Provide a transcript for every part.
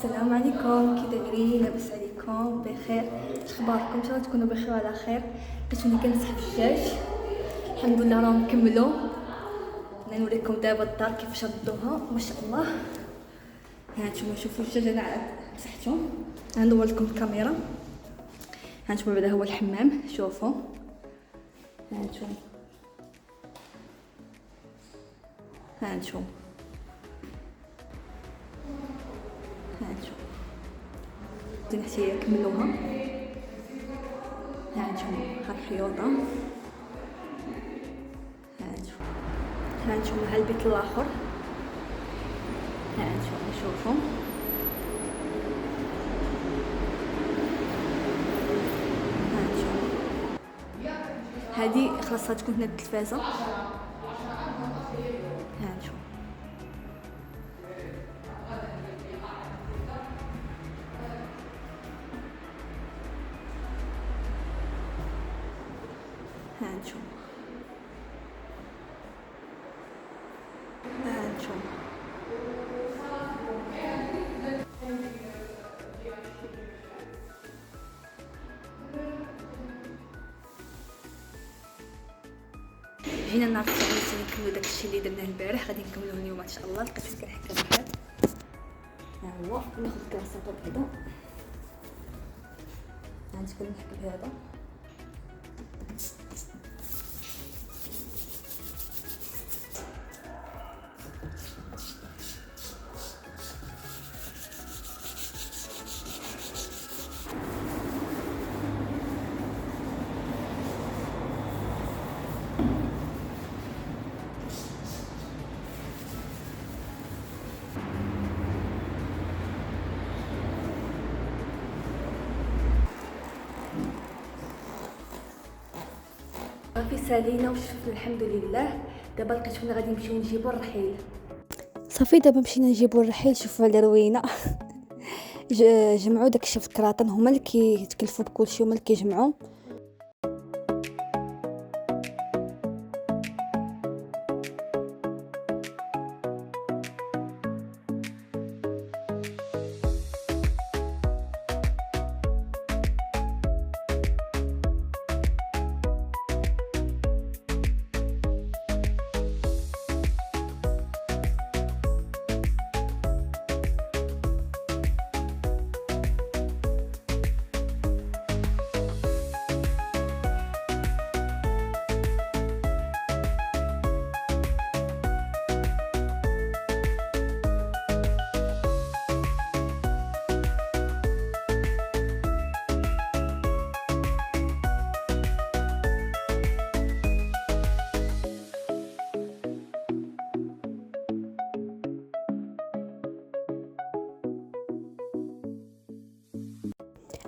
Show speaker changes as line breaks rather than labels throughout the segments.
السلام عليكم، كي دايرين؟ لاباس عليكم؟ بخير؟ اخباركم؟ ان شاء الله تكونوا بخير وعلى خير. لقيتوني كنمسح الدجاج، الحمد لله راهم كملوا. نوريكم دابا الدار كيفاش ردوها، ما شاء الله. ها نتوما شوفوا الدجاج انا عاد مسحتو. ندور لكم الكاميرا. ها نتوما بعدا هو الحمام، شوفوا. ها نتوما ها نتوما درنا حتى كملوها. ها نتوما ها الحيوطه، ها نتوما ها البيت الاخر. ها نتوما شوفوا. ها نتوما هادي خلاص غتكون هنا التلفازه. ها نتوما ها نتوما جينا النهار الثاني نكملو داكشي اللي درناه البارح، غادي نكملوه اليوم ان شاء الله. لقيت فين كنحك الرحال. ها هو ناخذ كراسه بعدا. ها نتكلم نحك بهذا. صافي سالينا وشفنا الحمد لله. دابا لقيتونا غادي نمشيو نجيبو الرحيل. صافي دابا مشينا نجيبو الرحيل. شوفوا على روينه. جمعوا داكشي في الكراطن، هما اللي كيتكلفوا بكلشي، هما اللي كيجمعوا.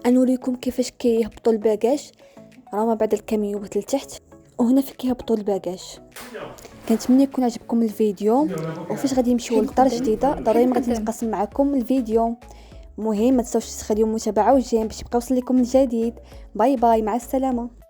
انوريكم كيفاش كيهبطوا الباكاج. راهما بعد الكاميوات لتحت، وهنا فين كيهبطوا الباكاج. كنتمنى يكون عجبكم الفيديو، وفاش غادي نمشيو لدار جديده ضروري غادي نتقاسم معكم الفيديو. المهم ما تنساوش تخليو متابعه وجيم باش يبقى يوصل لكم الجديد. باي باي، مع السلامه.